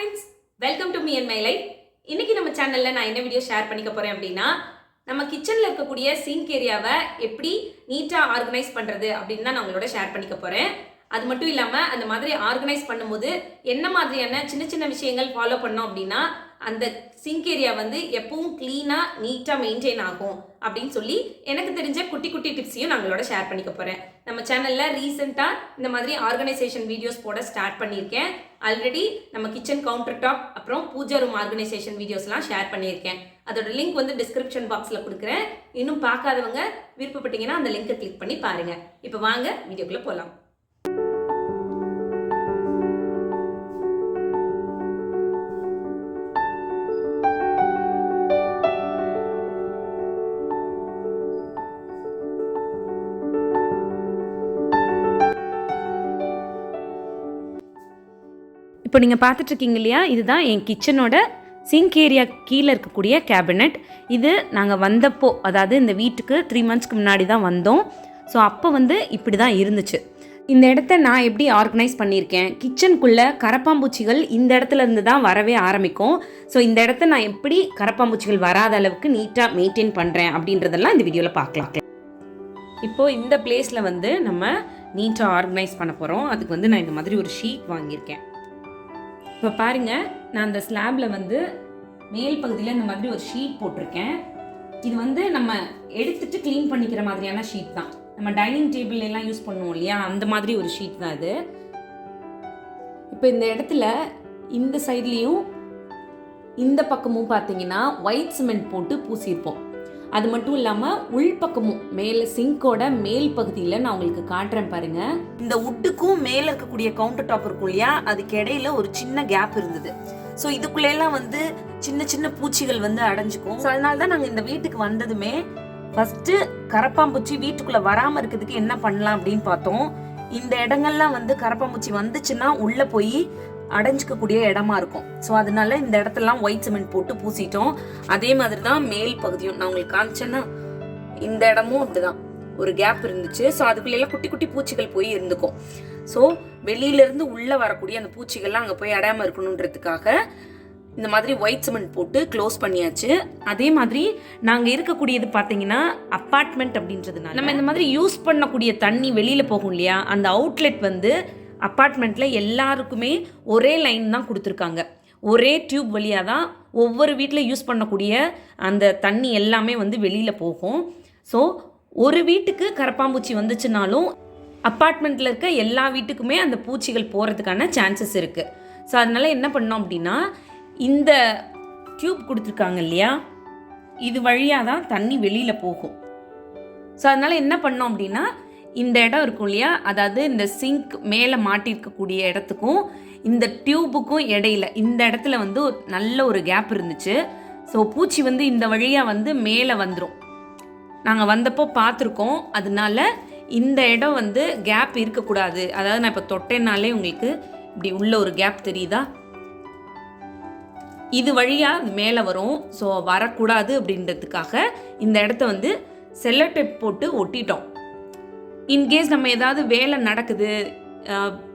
Friends, welcome to me and my life. இன்னைக்கு நம்ம சேனல்ல நான் என்ன வீடியோ ஷேர் பண்ணிக்க போறேன் அப்படின்னா, நம்ம கிச்சன்ல இருக்கக்கூடிய சிங்க் ஏரியாவை எப்படி நீட்டா ஆர்கனைஸ் பண்றது அப்படின்னு தான் நான் உங்களோட ஷேர் பண்ணிக்க போறேன். அது மட்டும் இல்லாம அந்த மாதிரி ஆர்கனைஸ் பண்ணும்போது என்ன மாதிரியான சின்ன சின்ன விஷயங்கள் ஃபாலோ பண்ணோம் அப்படின்னா அந்த சிங்க் ஏரியா வந்து எப்பவும் கிளீனா நீட்டா மெயின்டைன் ஆகும் அப்படின்னு சொல்லி எனக்கு தெரிஞ்ச குட்டி குட்டி டிப்ஸையும் நான் உங்களோட ஷேர் பண்ணிக்க போறேன். நம்ம சேனல்ல ரீசெண்டா இந்த மாதிரி ஆர்கனைசேஷன் வீடியோஸ் போட ஸ்டார்ட் பண்ணியிருக்கேன். ஆல்ரெடி நம்ம கிச்சன் கவுண்டர் டாப் அப்புறம் பூஜா ரூம் ஆர்கனைசேஷன் வீடியோஸ்லாம் ஷேர் பண்ணியிருக்கேன். அதோட லிங்க் வந்து டிஸ்கிரிப்ஷன் பாக்ஸில் கொடுக்குறேன். இன்னும் பார்க்காதவங்க விருப்பப்பட்டீங்கன்னா அந்த லிங்கை கிளிக் பண்ணி பாருங்க. இப்போ வாங்க வீடியோக்குள்ள போகலாம். இப்போ நீங்கள் பார்த்துட்ருக்கீங்க இல்லையா, இதுதான் என் கிச்சனோட சிங்க் ஏரியா கீழே இருக்கக்கூடிய கேபினட். இது நாங்கள் வந்தப்போ, அதாவது இந்த வீட்டுக்கு 3 monthsக்கு முன்னாடி தான் வந்தோம். ஸோ அப்போ வந்து இப்படி தான் இருந்துச்சு. இந்த இடத்த நான் எப்படி ஆர்கனைஸ் பண்ணியிருக்கேன், கிச்சனுக்குள்ளே கரப்பாம்பூச்சிகள் இந்த இடத்துல இருந்து தான் வரவே ஆரம்பிக்கும். ஸோ இந்த இடத்த நான் எப்படி கரப்பாம்பூச்சிகள் வராத அளவுக்கு நீட்டாக மெயின்டைன் பண்ணுறேன் அப்படின்றதெல்லாம் இந்த வீடியோவில் பார்க்கலாம். இப்போது இந்த பிளேஸில் வந்து நம்ம நீட்டாக ஆர்கனைஸ் பண்ண போகிறோம். அதுக்கு வந்து நான் இந்த மாதிரி ஒரு ஷீட் வாங்கியிருக்கேன். இப்போ பாருங்கள், நான் அந்த ஸ்லாபில் வந்து மேல் பகுதியில் இந்த மாதிரி ஒரு ஷீட் போட்டிருக்கேன். இது வந்து நம்ம எடுத்துட்டு க்ளீன் பண்ணிக்கிற மாதிரியான ஷீட் தான். நம்ம டைனிங் டேபிள் எல்லாம் யூஸ் பண்ணுவோம் இல்லையா, அந்த மாதிரி ஒரு ஷீட் தான் அது. இப்போ இந்த இடத்துல இந்த சைட்லேயும் இந்த பக்கமும் பார்த்தீங்கன்னா ஒயிட் சிமெண்ட் போட்டு பூசியிருப்போம். அது மட்டும் இல்லாமல் உள்பக்கமும் மேலே சிங்கோட மேல் பகுதியில் நான் உங்களுக்கு காட்டுறேன் பாருங்க. இந்த உட்டுக்கும் மேலே இருக்கக்கூடிய கவுண்டர் டாப் இருக்கும் இல்லையா, அதுக்கு இடையில ஒரு சின்ன கேப் இருந்தது. ஸோ இதுக்குள்ளெல்லாம் வந்து சின்ன சின்ன பூச்சிகள் வந்து அடைஞ்சிக்கும். ஸோ அதனால தான் நாங்கள் இந்த வீட்டுக்கு வந்ததுமே ஃபர்ஸ்ட் கரப்பாம்பூச்சி வீட்டுக்குள்ள வராமல் இருக்கிறதுக்கு என்ன பண்ணலாம் அப்படின்னு பார்த்தோம். இந்த இடங்கள்லாம் வந்து கரப்பாம்பூச்சி வந்துச்சுன்னா உள்ள போய் அடைஞ்சிக்கக்கூடிய இடமா இருக்கும். ஸோ அதனால இந்த இடத்தெல்லாம் ஒயிட் சிமெண்ட் போட்டு பூசிட்டோம். அதே மாதிரி தான் மேல் பகுதியும் நான் உங்களுக்கு காமிச்சேன்னா இந்த இடமும் அப்படிதான் ஒரு கேப் இருந்துச்சு. ஸோ அதுக்குள்ளெல்லாம் குட்டி குட்டி பூச்சிகள் போய் இருந்துக்கும். ஸோ வெளியிலேருந்து உள்ளே வரக்கூடிய அந்த பூச்சிகள்லாம் அங்கே போய் அடையாமல் இருக்கணுன்றதுக்காக இந்த மாதிரி ஒயிட் சிமெண்ட் போட்டு க்ளோஸ் பண்ணியாச்சு. அதே மாதிரி நாங்கள் இருக்கக்கூடியது பார்த்தீங்கன்னா அப்பார்ட்மெண்ட் அப்படின்றதுனால நம்ம இந்த மாதிரி யூஸ் பண்ணக்கூடிய தண்ணி வெளியில் போகும் இல்லையா, அந்த அவுட்லெட் வந்து அப்பார்ட்மெண்ட்டில் எல்லாருக்குமே ஒரே லைன் தான் கொடுத்துருக்காங்க. ஒரே டியூப் வழியாக தான் ஒவ்வொரு வீட்டில் யூஸ் பண்ணக்கூடிய அந்த தண்ணி எல்லாமே வந்து வெளியில் போகும். ஸோ ஒரு வீட்டுக்கு கரப்பாம்பூச்சி வந்துச்சுனாலும் அப்பார்ட்மெண்ட்டில் இருக்க எல்லா வீட்டுக்குமே அந்த பூச்சிகள் போகிறதுக்கான சான்சஸ் இருக்குது. ஸோ அதனால் என்ன பண்ணோம் அப்படின்னா, இந்த டியூப் கொடுத்துருக்காங்க இல்லையா, இது வழியாக தான் தண்ணி வெளியில் போகும். ஸோ அதனால் என்ன பண்ணோம் அப்படின்னா, இந்த இடம் இருக்கும் இல்லையா, அதாவது இந்த சிங்க் மேலே மாட்டியிருக்கக்கூடிய இடத்துக்கும் இந்த டியூபுக்கும் இடையில இந்த இடத்துல வந்து ஒரு நல்ல ஒரு கேப் இருந்துச்சு. ஸோ பூச்சி வந்து இந்த வழியாக வந்து மேலே வந்துடும். நாங்கள் வந்தப்போ பார்த்துருக்கோம். அதனால இந்த இடம் வந்து கேப் இருக்கக்கூடாது. அதாவது நான் இப்போ தொட்டேனாலே உங்களுக்கு இப்படி உள்ள ஒரு கேப் தெரியுதா, இது வழியாக அது மேலே வரும். ஸோ வரக்கூடாது அப்படின்றதுக்காக இந்த இடத்த வந்து செல்லோ டேப் போட்டு ஒட்டிட்டோம். இன்கேஸ் நம்ம ஏதாவது வேலை நடக்குது,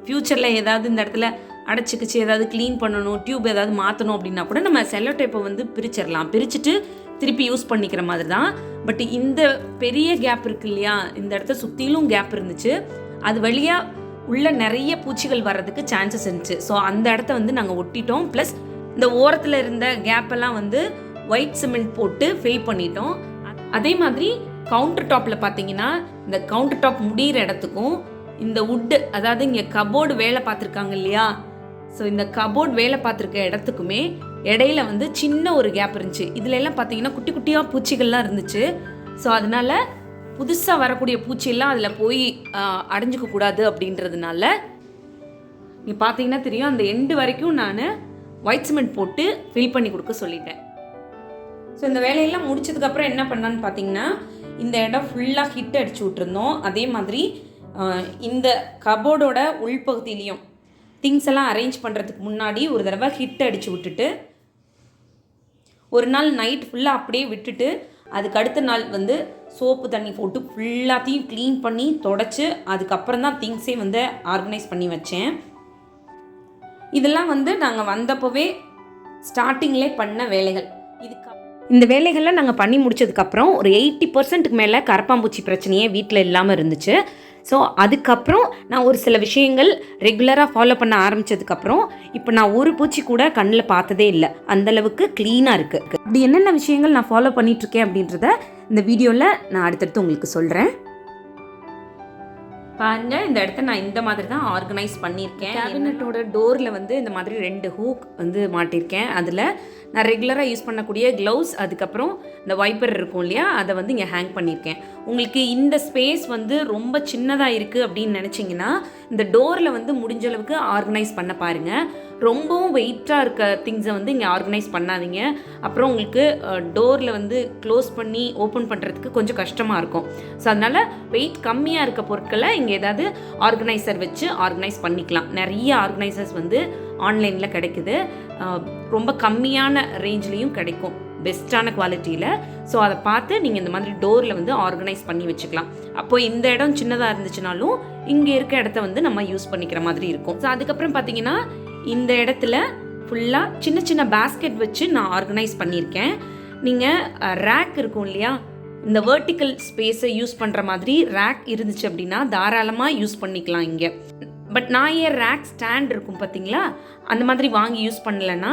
ஃப்யூச்சரில் ஏதாவது இந்த இடத்துல அடைச்சிக்கிச்சு, ஏதாவது க்ளீன் பண்ணணும், டியூப் ஏதாவது மாற்றணும் அப்படின்னா கூட நம்ம செல்லோ டேப்பை வந்து பிரிச்சிடலாம். பிரிச்சுட்டு திருப்பி யூஸ் பண்ணிக்கிற மாதிரி தான். பட் இந்த பெரிய கேப் இருக்கு இல்லையா, இந்த இடத்த சுற்றிலும் கேப் இருந்துச்சு. அது வழியாக உள்ள நிறைய பூச்சிகள் வர்றதுக்கு சான்சஸ் இருந்துச்சு. ஸோ அந்த இடத்த வந்து நாங்கள் ஒட்டிட்டோம். ப்ளஸ் இந்த ஓரத்தில் இருந்த கேப்பெல்லாம் வந்து ஒயிட் சிமெண்ட் போட்டு ஃபில் பண்ணிட்டோம். அதே மாதிரி கவுண்டர் டாப்பில் பார்த்தீங்கன்னா, இந்த கவுண்டர் டாப் முடிகிற இடத்துக்கும் இந்த உட்டு, அதாவது இங்கே கபோர்டு வேலை பார்த்துருக்காங்க இல்லையா, ஸோ இந்த கபோர்டு வேலை பார்த்துருக்க இடத்துக்குமே இடையில வந்து சின்ன ஒரு கேப் இருந்துச்சு. இதுல எல்லாம் பார்த்தீங்கன்னா குட்டி குட்டியாக பூச்சிகள்லாம் இருந்துச்சு. ஸோ அதனால புதுசாக வரக்கூடிய பூச்சியெல்லாம் அதில் போய் அடைஞ்சிக்க கூடாது அப்படின்றதுனால நீங்கள் பார்த்தீங்கன்னா தெரியும், அந்த எண்டு வரைக்கும் நான் ஒயிட் சிமெண்ட் போட்டு ஃபில் பண்ணி கொடுக்க சொல்லிட்டேன். ஸோ இந்த வேலையெல்லாம் முடிச்சதுக்கப்புறம் என்ன பண்ணான்னு பார்த்தீங்கன்னா, இந்த இடம் ஃபுல்லாக ஹிட் அடிச்சு விட்டுருந்தோம். அதே மாதிரி இந்த கபோர்டோட உள்பகுதியிலையும் திங்ஸ் எல்லாம் அரேஞ்ச் பண்ணுறதுக்கு முன்னாடி ஒரு தடவை ஹிட் அடித்து விட்டுட்டு ஒரு நாள் நைட் ஃபுல்லாக அப்படியே விட்டுட்டு அதுக்கு அடுத்த நாள் வந்து சோப்பு தண்ணி போட்டு ஃபுல்லாத்தையும் க்ளீன் பண்ணி தொடச்சி அதுக்கப்புறம் தான் திங்ஸே வந்து ஆர்கனைஸ் பண்ணி வச்சேன். இதெல்லாம் வந்து நாங்கள் வந்தப்போவே ஸ்டார்டிங்லே பண்ண வேலைகள். இந்த வேலைகள்லாம் நாங்கள் பண்ணி முடிச்சதுக்கப்புறம் ஒரு 80% மேலே கரப்பாம்பூச்சி பிரச்சனையே வீட்டில் இல்லாமல் இருந்துச்சு. ஸோ அதுக்கப்புறம் நான் ஒரு சில விஷயங்கள் ரெகுலராக ஃபாலோ பண்ண ஆரம்பித்ததுக்கப்புறம் இப்போ நான் ஒரு பூச்சி கூட கண்ணில் பார்த்ததே இல்லை, அந்தளவுக்கு க்ளீனாக இருக்குது. அப்படி என்னென்ன விஷயங்கள் நான் ஃபாலோ பண்ணிகிட்ருக்கேன் அப்படின்றத இந்த வீடியோவில் நான் அடுத்தடுத்து உங்களுக்கு சொல்கிறேன். பாருங்க, இந்த இடத்த நான் இந்த மாதிரி தான் ஆர்கனைஸ் பண்ணியிருக்கேன். கேபினட்டோட டோரில் வந்து இந்த மாதிரி 2 ஹூக் வந்து மாட்டியிருக்கேன். அதில் நான் ரெகுலராக யூஸ் பண்ணக்கூடிய க்ளவுஸ், அதுக்கப்புறம் இந்த வைப்பர் இருக்கும் இல்லையா, அதை வந்து இங்கே ஹேங் பண்ணியிருக்கேன். உங்களுக்கு இந்த ஸ்பேஸ் வந்து ரொம்ப சின்னதாக இருக்குது அப்படின்னு நினச்சிங்கன்னா இந்த டோரில் வந்து முடிஞ்ச அளவுக்கு ஆர்கனைஸ் பண்ண பாருங்கள். ரொம்பவும் வெயிட்டாக இருக்க திங்ஸை வந்து இங்கே ஆர்கனைஸ் பண்ணாதீங்க. அப்புறம் உங்களுக்கு டோரில் வந்து க்ளோஸ் பண்ணி ஓப்பன் பண்ணுறதுக்கு கொஞ்சம் கஷ்டமாக இருக்கும். ஸோ அதனால் வெயிட் கம்மியாக இருக்க பொருட்களை இங்கே ஏதாவது ஆர்கனைசர் வச்சு ஆர்கனைஸ் பண்ணிக்கலாம். நிறைய ஆர்கனைசர்ஸ் வந்து ஆன்லைனில் கிடைக்குது, ரொம்ப கம்மியான ரேஞ்ச்லேயும் கிடைக்கும், பெஸ்ட்டான குவாலிட்டியில். ஸோ அதை பார்த்து நீங்கள் இந்த மாதிரி டோரில் வந்து ஆர்கனைஸ் பண்ணி வச்சுக்கலாம். அப்போது இந்த இடம் சின்னதாக இருந்துச்சுனாலும் இங்கே இருக்க இடத்த வந்து நம்ம யூஸ் பண்ணிக்கிற மாதிரி இருக்கும். ஸோ அதுக்கப்புறம் பார்த்தீங்கன்னா இந்த இடத்துல ஃபுல்லாக சின்ன சின்ன பேஸ்கெட் வச்சு நான் ஆர்கனைஸ் பண்ணியிருக்கேன். நீங்கள் ரேக் இருக்கும் இல்லையா, இந்த வெர்டிக்கல் ஸ்பேஸை யூஸ் பண்ணுற மாதிரி ரேக் இருந்துச்சு அப்படின்னா தாராளமாக யூஸ் பண்ணிக்கலாம் இங்கே. பட் நான் ஏன் ரேக் ஸ்டாண்ட் இருக்கும் பார்த்தீங்களா, அந்த மாதிரி வாங்கி யூஸ் பண்ணலைன்னா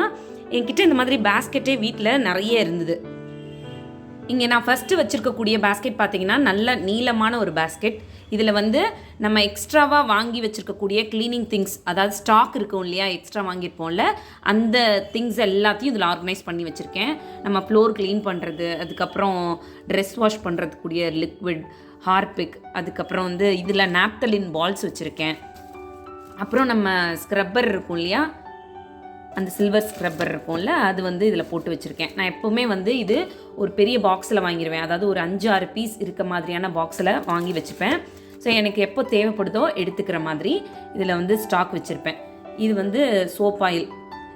என்கிட்ட இந்த மாதிரி பேஸ்கெட்டே வீட்டில் நிறைய இருந்தது. இங்கே நான் ஃபஸ்ட்டு வச்சுருக்கக்கூடிய பேஸ்கெட் பார்த்தீங்கன்னா நல்ல நீளமான ஒரு பேஸ்கெட். இதில் வந்து நம்ம எக்ஸ்ட்ராவாக வாங்கி வச்சுருக்கக்கூடிய க்ளீனிங் திங்ஸ், அதாவது ஸ்டாக் இருக்கும் இல்லையா, எக்ஸ்ட்ரா வாங்கியிருப்போம்ல, அந்த திங்ஸ் எல்லாத்தையும் இதில் ஆர்கனைஸ் பண்ணி வச்சுருக்கேன். நம்ம ஃப்ளோர் க்ளீன் பண்ணுறது, அதுக்கப்புறம் ட்ரெஸ் வாஷ் பண்ணுறதுக்கூடிய லிக்விட், ஹார்பிக், அதுக்கப்புறம் வந்து இதில் நாப்தலின் பால்ஸ் வச்சுருக்கேன். அப்புறம் நம்ம ஸ்க்ரப்பர் இருக்கும் இல்லையா, அந்த சில்வர் ஸ்க்ரப்பர் இருக்கும்ல, அது வந்து இதில் போட்டு வச்சுருக்கேன். நான் எப்போவுமே வந்து இது ஒரு பெரிய பாக்ஸில் வாங்கிடுவேன், அதாவது ஒரு 5-6 பீஸ் இருக்க மாதிரியான பாக்ஸில் வாங்கி வச்சுப்பேன். ஸோ எனக்கு எப்போ தேவைப்படுதோ எடுத்துக்கிற மாதிரி இதில் வந்து ஸ்டாக் வச்சுருப்பேன். இது வந்து சோப் ஆயில்.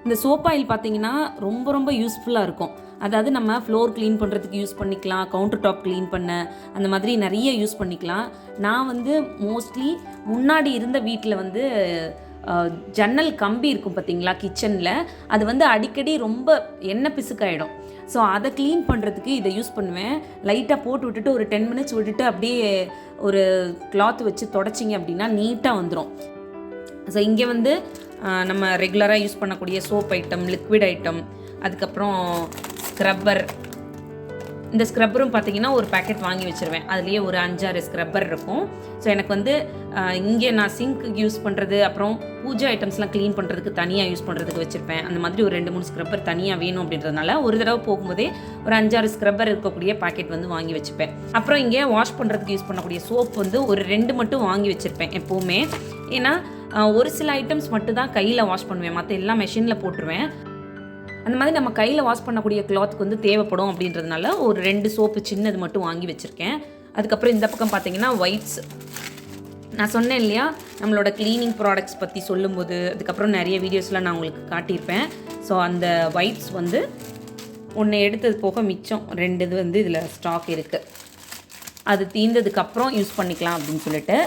இந்த சோப் ஆயில் பார்த்திங்கன்னா ரொம்ப ரொம்ப யூஸ்ஃபுல்லாக இருக்கும். அதாவது நம்ம ஃப்ளோர் க்ளீன் பண்ணுறதுக்கு யூஸ் பண்ணிக்கலாம், கவுண்டர் டாப் க்ளீன் பண்ண, அந்த மாதிரி நிறைய யூஸ் பண்ணிக்கலாம். நான் வந்து மோஸ்ட்லி முன்னாடி இருந்த வீட்டில் வந்து ஜன்னல் கம்பி இருக்கும் பார்த்தீங்களா கிச்சனில், அது வந்து அடிக்கடி ரொம்ப எண்ணெய் பிசுக்காயிடும். ஸோ அதை க்ளீன் பண்ணுறதுக்கு இதை யூஸ் பண்ணுவேன். லைட்டாக போட்டு விட்டுட்டு ஒரு 10 மினிட்ஸ் விட்டுட்டு அப்படியே ஒரு கிளாத் வச்சு தொடச்சிங்க அப்படின்னா நீட்டாக வந்துடும். ஸோ இங்கே வந்து நம்ம ரெகுலராக யூஸ் பண்ணக்கூடிய சோப் ஐட்டம், லிக்விட் ஐட்டம், அதுக்கப்புறம் ஸ்க்ரப்பர். இந்த ஸ்க்ரப்பரும் பார்த்தீங்கன்னா ஒரு பேக்கெட் வாங்கி வச்சுருவேன். அதுலேயே ஒரு 5-6 ஸ்க்ரப்பர் இருக்கும். ஸோ எனக்கு வந்து இங்கே நான் சிங்க் யூஸ் பண்ணுறது, அப்புறம் பூஜா ஐட்டம்ஸ்லாம் க்ளீன் பண்ணுறதுக்கு தனியாக யூஸ் பண்ணுறதுக்கு வச்சுருப்பேன். அந்த மாதிரி ஒரு 2-3 ஸ்க்ரப்பர் தனியாக வேணும் அப்படின்றதுனால ஒரு தடவை போகும்போதே ஒரு 5-6 ஸ்க்ரப்பர் இருக்கக்கூடிய பேக்கெட் வந்து வாங்கி வச்சுப்பேன். அப்புறம் இங்கே வாஷ் பண்ணுறதுக்கு யூஸ் பண்ணக்கூடிய சோப் வந்து ஒரு 2 மட்டும் வாங்கி வச்சுருப்பேன் எப்போவுமே. ஏன்னா ஒரு சில ஐட்டம்ஸ் மட்டும் தான் கையில் வாஷ் பண்ணுவேன், மற்ற எல்லாம் மெஷினில் போட்டுருவேன். அந்த மாதிரி நம்ம கையில் வாஷ் பண்ணக்கூடிய கிளாத்துக்கு வந்து தேவைப்படும் அப்படின்றதுனால ஒரு 2 சோப்பு சின்னது மட்டும் வாங்கி வச்சுருக்கேன். அதுக்கப்புறம் இந்த பக்கம் பார்த்தீங்கன்னா ஒயிட்ஸ். நான் சொன்னேன் இல்லையா, நம்மளோட க்ளீனிங் ப்ராடக்ட்ஸ் பற்றி சொல்லும்போது அதுக்கப்புறம் நிறைய வீடியோஸ்லாம் நான் உங்களுக்கு காட்டியிருப்பேன். ஸோ அந்த ஒயிட்ஸ் வந்து ஒன்று எடுத்தது போக மிச்சம் 2 இது வந்து இதில் ஸ்டாக் இருக்குது. அது தீர்ந்ததுக்கப்புறம் யூஸ் பண்ணிக்கலாம் அப்படின்னு சொல்லிட்டு.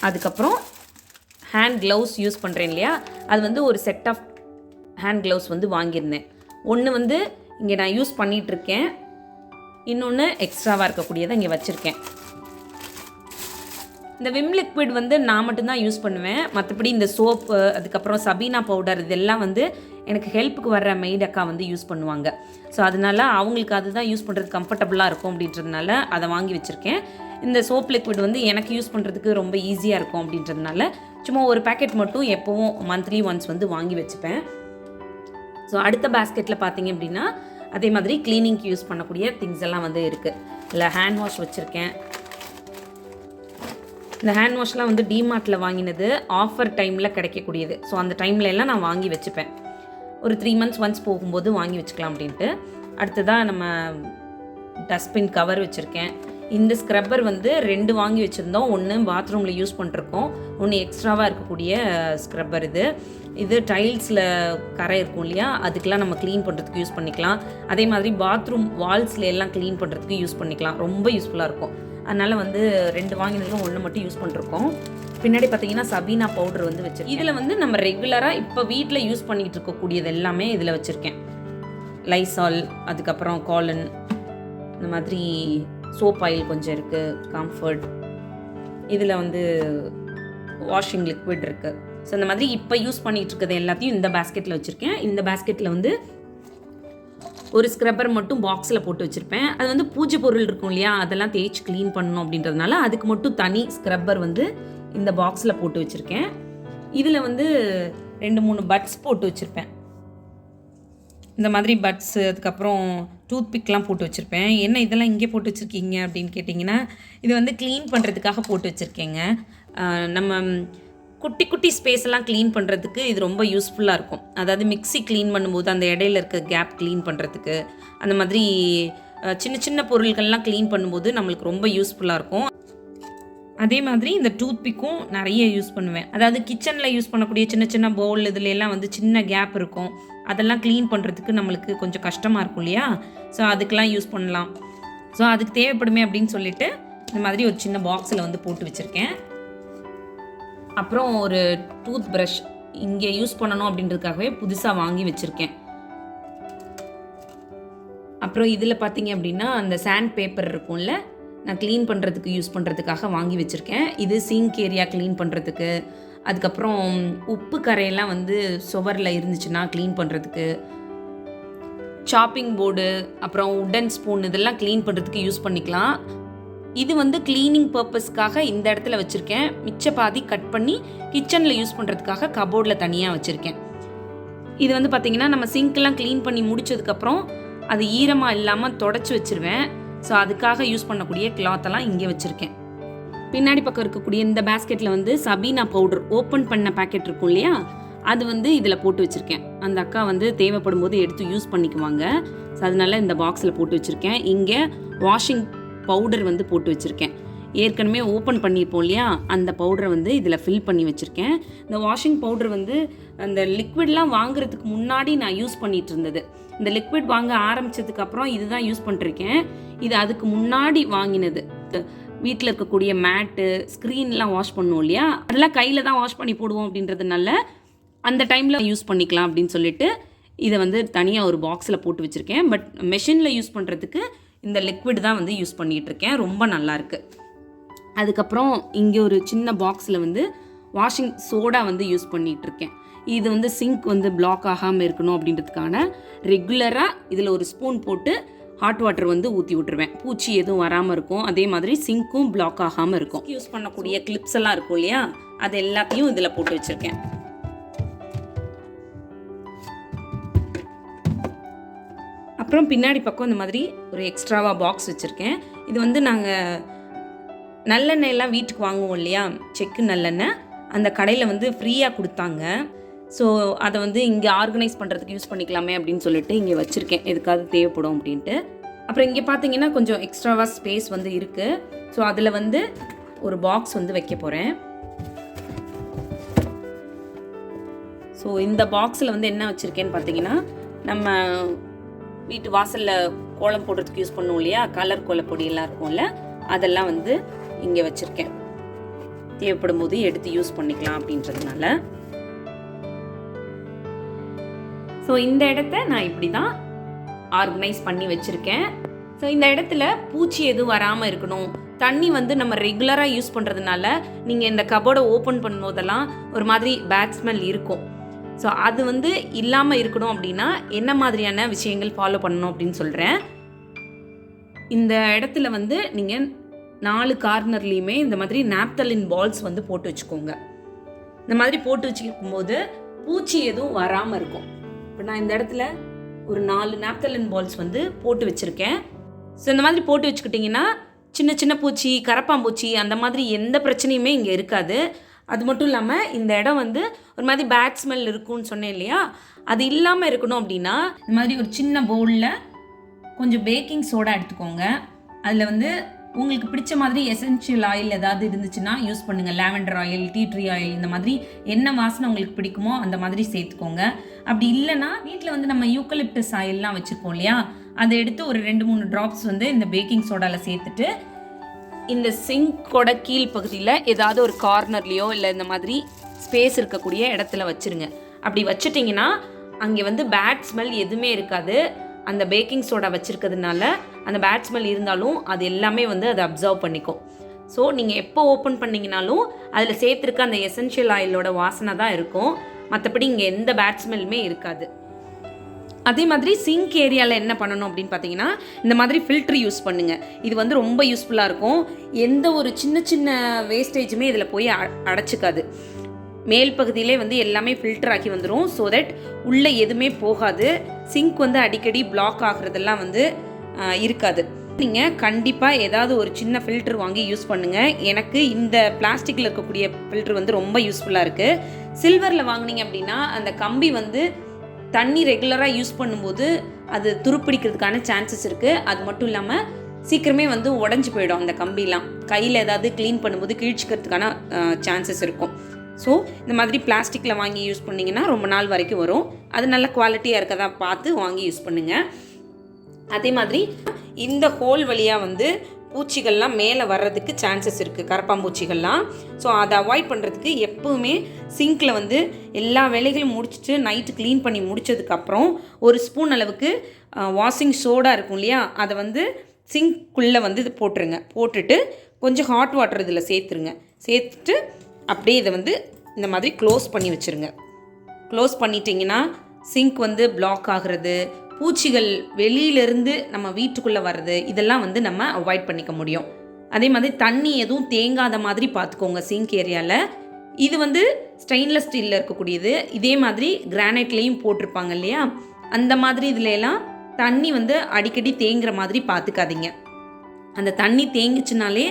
அதுக்கப்புறம் ஹேண்ட் க்ளவுஸ் யூஸ் பண்ணுறேன் இல்லையா, அது வந்து ஒரு செட் ஆஃப் ஹேண்ட் க்ளவுஸ் வந்து வாங்கியிருந்தேன். ஒன்று வந்து இங்கே நான் யூஸ் பண்ணிகிட்ருக்கேன், இன்னொன்று எக்ஸ்ட்ராவாக இருக்கக்கூடியதை இங்கே வச்சுருக்கேன். இந்த விம் லிக்விட் வந்து நான் மட்டும்தான் யூஸ் பண்ணுவேன். மற்றபடி இந்த சோப்பு, அதுக்கப்புறம் சபீனா பவுடர், இதெல்லாம் வந்து எனக்கு ஹெல்ப்புக்கு வர்ற மெய்ட் அக்கா வந்து யூஸ் பண்ணுவாங்க. ஸோ அதனால அவங்களுக்கு அதுதான் யூஸ் பண்ணுறது கம்ஃபர்டபுளாக இருக்கும் அப்படின்றதுனால அதை வாங்கி வச்சுருக்கேன். இந்த சோப் லிக்விட் வந்து எனக்கு யூஸ் பண்ணுறதுக்கு ரொம்ப ஈஸியாக இருக்கும் அப்படின்றதுனால சும்மா ஒரு பேக்கெட் மட்டும் எப்போவும் மந்த்லி ஒன்ஸ் வந்து வாங்கி வச்சுப்பேன். ஸோ அடுத்த பேஸ்கெட்டில் பார்த்தீங்க அப்படின்னா அதே மாதிரி க்ளீனிங்க்கு யூஸ் பண்ணக்கூடிய திங்ஸ் எல்லாம் வந்து இருக்குது. இல்லை ஹேண்ட் வாஷ் வச்சுருக்கேன். இந்த ஹேண்ட் வாஷ்லாம் வந்து டிமார்ட்டில் வாங்கினது, ஆஃபர் டைமில் கிடைக்கக்கூடியது. ஸோ அந்த டைமில் எல்லாம் நான் வாங்கி வச்சுப்பேன். ஒரு 3 months ஒன்ஸ் போகும்போது வாங்கி வச்சுக்கலாம் அப்படின்ட்டு. அடுத்ததாக நம்ம டஸ்ட்பின் கவர் வச்சுருக்கேன். இந்த ஸ்க்ரப்பர் வந்து 2 வாங்கி வச்சுருந்தோம். ஒன்று பாத்ரூமில் யூஸ் பண்ணிருக்கோம், ஒன்று எக்ஸ்ட்ராவாக இருக்கக்கூடிய ஸ்க்ரப்பர். இது டைல்ஸில் கரை இருக்கும் இல்லையா, அதுக்கெலாம் நம்ம க்ளீன் பண்ணுறதுக்கு யூஸ் பண்ணிக்கலாம். அதே மாதிரி பாத்ரூம் வால்ஸில் எல்லாம் க்ளீன் பண்ணுறதுக்கு யூஸ் பண்ணிக்கலாம். ரொம்ப யூஸ்ஃபுல்லாக இருக்கும். அதனால் வந்து 2 வாங்கினதுல 1 மட்டும் யூஸ் பண்ணிருக்கோம். பின்னாடி பார்த்தீங்கன்னா சபீனா பவுடர் வந்து வச்சு இதில் வந்து நம்ம ரெகுலராக இப்போ வீட்டில் யூஸ் பண்ணிகிட்டு இருக்கக்கூடியது எல்லாமே இதில் வச்சுருக்கேன். லைசால், அதுக்கப்புறம் காலன், இந்த மாதிரி சோப் ஆயில் கொஞ்சம் இருக்குது, கம்ஃபர்ட், இதில் வந்து வாஷிங் லிக்விட் இருக்குது. ஸோ இந்த மாதிரி இப்போ யூஸ் பண்ணிகிட்டு இருக்கிறது எல்லாத்தையும் இந்த பேஸ்கெட்டில் வச்சுருக்கேன். இந்த பேஸ்கெட்டில் வந்து ஒரு ஸ்க்ரப்பர் மட்டும் பாக்ஸில் போட்டு வச்சுருப்பேன். அது வந்து பூஜை பொருள் இருக்கும் இல்லையா, அதெல்லாம் தேய்ச்சி க்ளீன் பண்ணணும் அப்படின்றதுனால அதுக்கு மட்டும் தனி ஸ்க்ரப்பர் வந்து இந்த பாக்ஸில் போட்டு வச்சுருக்கேன். இதில் வந்து 2-3 பட்ஸ் போட்டு வச்சுருப்பேன். இந்த மாதிரி பட்ஸு, அதுக்கப்புறம் டூத் பிக்லாம் போட்டு வச்சுருப்பேன். என்ன இதெல்லாம் இங்கே போட்டு வச்சுருக்கீங்க அப்படின்னு கேட்டிங்கன்னா, இது வந்து க்ளீன் பண்ணுறதுக்காக போட்டு வச்சுருக்கேங்க. நம்ம குட்டி குட்டி ஸ்பேஸெல்லாம் க்ளீன் பண்ணுறதுக்கு இது ரொம்ப யூஸ்ஃபுல்லாக இருக்கும். அதாவது மிக்ஸி க்ளீன் பண்ணும்போது அந்த இடையில இருக்க கேப் க்ளீன் பண்ணுறதுக்கு, அந்த மாதிரி சின்ன சின்ன பொருட்கள்லாம் க்ளீன் பண்ணும்போது நம்மளுக்கு ரொம்ப யூஸ்ஃபுல்லாக இருக்கும். அதே மாதிரி இந்த டூத் பிக்கும் நிறைய யூஸ் பண்ணுவேன். அதாவது கிச்சனில் யூஸ் பண்ணக்கூடிய சின்ன சின்ன பவுல் இதுலெல்லாம் வந்து சின்ன கேப் இருக்கும். அதெல்லாம் க்ளீன் பண்ணுறதுக்கு நம்மளுக்கு கொஞ்சம் கஷ்டமாக இருக்கும் இல்லையா, ஸோ அதுக்கெலாம் யூஸ் பண்ணலாம். ஸோ அதுக்கு தேவைப்படுமே அப்படின்னு சொல்லிட்டு இந்த மாதிரி ஒரு சின்ன பாக்ஸில் வந்து போட்டு வச்சுருக்கேன். அப்புறம் ஒரு டூத் ப்ரஷ் இங்கே யூஸ் பண்ணணும் அப்படின்றதுக்காகவே புதுசாக வாங்கி வச்சுருக்கேன். அப்புறம் இதில் பார்த்தீங்க அப்படின்னா அந்த சாண்ட் பேப்பர் இருக்கும்ல, நான் க்ளீன் பண்ணுறதுக்கு யூஸ் பண்ணுறதுக்காக வாங்கி வச்சுருக்கேன். இது சிங்க் ஏரியா க்ளீன் பண்ணுறதுக்கு, அதுக்கப்புறம் உப்பு கரையெல்லாம் வந்து சுவரில் இருந்துச்சுன்னா க்ளீன் பண்ணுறதுக்கு, சாப்பிங் போர்டு, அப்புறம் உட்டன் ஸ்பூன் இதெல்லாம் க்ளீன் பண்ணுறதுக்கு யூஸ் பண்ணிக்கலாம். இது வந்து க்ளீனிங் பர்பஸ்க்காக இந்த இடத்துல வச்சுருக்கேன். மிச்ச பாதி கட் பண்ணி கிச்சனில் யூஸ் பண்ணுறதுக்காக கபோர்டில் தனியாக வச்சுருக்கேன். இது வந்து பார்த்திங்கன்னா நம்ம சிங்க்கெலாம் க்ளீன் பண்ணி முடித்ததுக்கப்புறம் அது ஈரமாக இல்லாமல் தொடச்சி வச்சுருவேன். ஸோ அதுக்காக யூஸ் பண்ணக்கூடிய கிளாத்தெல்லாம் இங்கே வச்சுருக்கேன். பின்னாடி பக்கம் இருக்கக்கூடிய இந்த பேஸ்கெட்டில் வந்து சபீனா பவுடர் ஓப்பன் பண்ண பேக்கெட் இருக்கும் இல்லையா, அது வந்து இதில் போட்டு வச்சுருக்கேன். அந்த அக்கா வந்து தேவைப்படும் போது எடுத்து யூஸ் பண்ணிக்குவாங்க. ஸோ அதனால இந்த பாக்ஸில் போட்டு வச்சுருக்கேன். இங்கே வாஷிங் பவுடர் வந்து போட்டு வச்சுருக்கேன். ஏற்கனவே ஓப்பன் பண்ணியிருப்போம் இல்லையா, அந்த பவுடரை வந்து இதில் ஃபில் பண்ணி வச்சுருக்கேன். இந்த வாஷிங் பவுடர் வந்து அந்த லிக்விட்லாம் வாங்குறதுக்கு முன்னாடி நான் யூஸ் பண்ணிகிட்டு இருந்தது. இந்த லிக்விட் வாங்க ஆரம்பித்ததுக்கப்புறம் இதுதான் யூஸ் பண்ணிருக்கேன். இது அதுக்கு முன்னாடி வாங்கினது. வீட்டில் இருக்கக்கூடிய மேட்டு, ஸ்க்ரீன்லாம் வாஷ் பண்ணுவோம் இல்லையா, அதெல்லாம் கையில் தான் வாஷ் பண்ணி போடுவோம் அப்படின்றதுனால அந்த டைமில் யூஸ் பண்ணிக்கலாம் அப்படின்னு சொல்லிட்டு இதை வந்து தனியாக ஒரு பாக்ஸில் போட்டு வச்சுருக்கேன். பட் மெஷினில் யூஸ் பண்ணுறதுக்கு இந்த லிக்விட் தான் வந்து யூஸ் பண்ணிகிட்ருக்கேன். ரொம்ப நல்லாயிருக்கு. அதுக்கப்புறம் இங்கே ஒரு சின்ன பாக்ஸில் வந்து வாஷிங் சோடா வந்து யூஸ் பண்ணிகிட்ருக்கேன். இது வந்து சிங்க் வந்து பிளாக் ஆகாமல் இருக்கணும் அப்படின்றதுக்கான ரெகுலராக இதில் ஒரு ஸ்பூன் போட்டு ஹாட் வாட்டர் வந்து ஊற்றி விட்டுருவேன். பூச்சி எதுவும் வராமல் இருக்கும். அதே மாதிரி சிங்க்கும் பிளாக் ஆகாமல் இருக்கும். யூஸ் பண்ணக்கூடிய கிளிப்ஸ் எல்லாம் இருக்கும் இல்லையா, அது எல்லாத்தையும் இதில் போட்டு வச்சுருக்கேன். அப்புறம் பின்னாடி பக்கம் இந்த மாதிரி ஒரு எக்ஸ்ட்ராவாக பாக்ஸ் வச்சுருக்கேன். இது வந்து நாங்கள் நல்லெண்ணெயெல்லாம் வீட்டுக்கு வாங்குவோம் இல்லையா, செக்கு நல்லெண்ணெய், அந்த கடையில் வந்து ஃப்ரீயாக கொடுத்தாங்க. ஸோ அதை வந்து இங்கே ஆர்கனைஸ் பண்ணுறதுக்கு யூஸ் பண்ணிக்கலாமே அப்படின்னு சொல்லிட்டு இங்கே வச்சுருக்கேன், எதுக்காவது தேவைப்படும் அப்படின்ட்டு. அப்புறம் இங்கே பார்த்தீங்கன்னா கொஞ்சம் எக்ஸ்ட்ராவாக ஸ்பேஸ் வந்து இருக்குது. ஸோ அதில் வந்து ஒரு பாக்ஸ் வந்து வைக்க போகிறேன். ஸோ இந்த பாக்ஸில் வந்து என்ன வச்சுருக்கேன்னு பார்த்தீங்கன்னா, நம்ம வீட்டு வாசலில் கோலம் போடுறதுக்கு யூஸ் பண்ணுவோம் இல்லையா, கலர் கோலப்பொடி எல்லாம் இருக்கும்ல, அதெல்லாம் வந்து இங்கே வச்சுருக்கேன். தேவைப்படும் போது எடுத்து யூஸ் பண்ணிக்கலாம் அப்படின்றதுனால. ஸோ இந்த இடத்த நான் இப்படி தான் ஆர்கனைஸ் பண்ணி வச்சுருக்கேன். ஸோ இந்த இடத்துல பூச்சி எதுவும் வராமல் இருக்கணும். தண்ணி வந்து நம்ம ரெகுலராக யூஸ் பண்ணுறதுனால நீங்கள் இந்த கபோர்டை ஓப்பன் பண்ணும்போதெல்லாம் ஒரு மாதிரி பேட் ஸ்மெல் இருக்கும். ஸோ அது வந்து இல்லாமல் இருக்கணும் அப்படின்னா என்ன மாதிரியான விஷயங்கள் ஃபாலோ பண்ணணும் அப்படின்னு சொல்கிறேன். இந்த இடத்துல வந்து நீங்கள் 4 கார்னர்லேயுமே இந்த மாதிரி நாப்தலின் பால்ஸ் வந்து போட்டு வச்சுக்கோங்க. இந்த மாதிரி போட்டு வச்சுக்கும் போது பூச்சி எதுவும் வராமல் இருக்கும். இப்போ நான் இந்த இடத்துல ஒரு 4 நாப்தலின் பால்ஸ் வந்து போட்டு வச்சுருக்கேன். ஸோ இந்த மாதிரி போட்டு வச்சுக்கிட்டிங்கன்னா சின்ன சின்ன பூச்சி, கரப்பாம்பூச்சி அந்த மாதிரி எந்த பிரச்சனையுமே இங்கே இருக்காது. அது மட்டும் இல்லாமல் இந்த இடம் வந்து ஒரு மாதிரி பேட் ஸ்மெல் இருக்கும்னு சொன்னேன் இல்லையா, அது இல்லாமல் இருக்கணும் அப்படின்னா இந்த மாதிரி ஒரு சின்ன பவுலில் கொஞ்சம் பேக்கிங் சோடா எடுத்துக்கோங்க. அதில் வந்து உங்களுக்கு பிடிச்ச மாதிரி எசென்ஷியல் ஆயில் ஏதாவது இருந்துச்சுன்னா யூஸ் பண்ணுங்கள். Lavender oil, tea tree oil, இந்த மாதிரி என்ன வாசனை உங்களுக்கு பிடிக்குமோ அந்த மாதிரி சேர்த்துக்கோங்க. அப்படி இல்லைன்னா வீட்டில் வந்து நம்ம யூக்கலிப்டஸ் ஆயில்லாம் வச்சுருக்கோம் இல்லையா, அதை எடுத்து ஒரு 2-3 ட்ராப்ஸ் வந்து இந்த பேக்கிங் சோடாவில் சேர்த்துட்டு இந்த சிங்கோட கீழ் பகுதியில் ஏதாவது ஒரு கார்னர்லேயோ இல்லை இந்த மாதிரி ஸ்பேஸ் இருக்கக்கூடிய இடத்துல வச்சுருங்க. அப்படி வச்சுட்டிங்கன்னா அங்கே வந்து பேட் ஸ்மெல் எதுவுமே இருக்காது. அந்த பேக்கிங் சோடா வச்சுருக்கிறதுனால அந்த பேட் ஸ்மெல் இருந்தாலும் அது எல்லாமே வந்து அதை அப்சர்வ் பண்ணிக்கும். ஸோ நீங்கள் எப்போ ஓப்பன் பண்ணிங்கனாலும் அதில் சேர்த்துருக்க அந்த எசென்ஷியல் ஆயிலோட வாசனை தான் இருக்கும். மற்றபடி இங்கே எந்த பேட் ஸ்மெல்லுமே இருக்காது. அதே மாதிரி சிங்க் ஏரியாவில் என்ன பண்ணணும் அப்படின்னு பார்த்தீங்கன்னா, இந்த மாதிரி ஃபில்ட்ரு யூஸ் பண்ணுங்கள். இது வந்து ரொம்ப யூஸ்ஃபுல்லாக இருக்கும். எந்த ஒரு சின்ன சின்ன வேஸ்டேஜுமே இதில் போய் அடைச்சிக்காது. மேல் பகுதியிலே வந்து எல்லாமே ஃபில்டர் ஆக்கி வந்துடும். ஸோ தட் உள்ளே எதுவுமே போகாது. சிங்க் வந்து அடிக்கடி பிளாக் ஆகுறதெல்லாம் வந்து இருக்காது. நீங்கள் கண்டிப்பாக ஏதாவது ஒரு சின்ன ஃபில்டர் வாங்கி யூஸ் பண்ணுங்கள். எனக்கு இந்த பிளாஸ்டிக்கில் இருக்கக்கூடிய ஃபில்டர் வந்து ரொம்ப யூஸ்ஃபுல்லாக இருக்குது. சில்வரில் வாங்கினீங்க அப்படின்னா அந்த கம்பி வந்து தண்ணி ரெகுலராக யூஸ் பண்ணும்போது அது துருப்பிடிக்கிறதுக்கான சான்சஸ் இருக்குது. அது மட்டும் இல்லாமல் சீக்கிரமே வந்து உடஞ்சி போயிடும். அந்த கம்பிலாம் கையில் ஏதாவது க்ளீன் பண்ணும்போது கிழிச்சிக்கிறதுக்கான சான்சஸ் இருக்கும். ஸோ இந்த மாதிரி பிளாஸ்டிக்கில் வாங்கி யூஸ் பண்ணிங்கன்னா ரொம்ப நாள் வரைக்கும் வரும். அது நல்ல குவாலிட்டியாக இருக்கதா பார்த்து வாங்கி யூஸ் பண்ணுங்கள். அதே மாதிரி இந்த ஹோல் வழியாக வந்து பூச்சிகள்லாம் மேலே வர்றதுக்கு சான்சஸ் இருக்குது, கரப்பாம்பூச்சிகள்லாம். ஸோ அதை அவாய்ட் பண்ணுறதுக்கு எப்போவுமே சிங்கில் வந்து எல்லா வேலைகளும் முடிச்சுட்டு நைட்டு க்ளீன் பண்ணி முடித்ததுக்கப்புறம் ஒரு ஸ்பூன் அளவுக்கு வாஷிங் சோடா இருக்கும் இல்லையா, அதை வந்து சிங்க்குள்ளே வந்து இது போட்டுருங்க. போட்டுட்டு கொஞ்சம் ஹாட் வாட்டர் இதில் சேர்த்துட்டு அப்படியே இதை வந்து இந்த மாதிரி க்ளோஸ் பண்ணி வச்சுருங்க. க்ளோஸ் பண்ணிட்டீங்கன்னா சிங்க் வந்து பிளாக் ஆகிறது, பூச்சிகள் வெளியிலேருந்து நம்ம வீட்டுக்குள்ளே வர்றது, இதெல்லாம் வந்து நம்ம அவாய்ட் பண்ணிக்க முடியும். அதே மாதிரி தண்ணி எதுவும் தேங்காத மாதிரி பார்த்துக்கோங்க சிங்க் ஏரியாவில். இது வந்து ஸ்டெயின்லெஸ் ஸ்டீலில் இருக்கக்கூடியது. இதே மாதிரி கிரானைட்லேயும் போட்டிருப்பாங்க இல்லையா, அந்த மாதிரி இதுலலாம் தண்ணி வந்து அடிக்கடி தேங்குற மாதிரி பார்த்துக்காதீங்க. அந்த தண்ணி தேங்குச்சுனாலே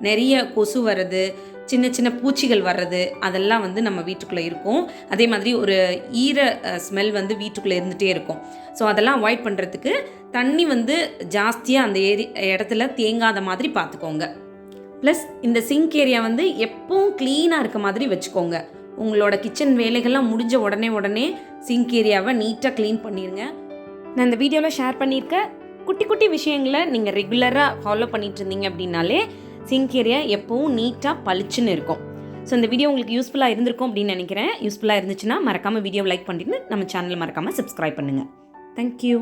நிறைய கொசு வர்றது, சின்ன சின்ன பூச்சிகள் வர்றது, அதெல்லாம் வந்து நம்ம வீட்டுக்குள்ளே இருக்கும். அதே மாதிரி ஒரு ஈர ஸ்மெல் வந்து வீட்டுக்குள்ளே இருந்துகிட்டே இருக்கும். ஸோ அதெல்லாம் அவாய்ட் பண்ணுறதுக்கு தண்ணி வந்து ஜாஸ்தியாக அந்த இடத்துல தேங்காத மாதிரி பார்த்துக்கோங்க. ப்ளஸ் இந்த சிங்க் ஏரியா வந்து எப்பவும் க்ளீனாக இருக்க மாதிரி வச்சுக்கோங்க. உங்களோட கிச்சன் வேலைகள்லாம் முடிஞ்ச உடனே சிங்க் ஏரியாவை நீட்டாக க்ளீன் பண்ணிடுங்க. நான் இந்த வீடியோவில் ஷேர் பண்ணியிருக்க குட்டி குட்டி விஷயங்களை நீங்கள் ரெகுலராக ஃபாலோ பண்ணிட்டு இருந்தீங்க அப்படின்னாலே சிங்க் ஏரியா எப்பவும் நீட்டாக பளிச்சுன்னு இருக்கும். ஸோ இந்த வீடியோ உங்களுக்கு யூஸ்ஃபுல்லாக இருந்திருக்கும் அப்படின்னு நினைக்கிறேன். யூஸ்ஃபுல்லாக இருந்துச்சுன்னா மறக்காமல் வீடியோ லைக் பண்ணிட்டு நம்ம சேனலை மறக்காமல் சப்ஸ்கிரைப் பண்ணுங்கள். தேங்க்யூ.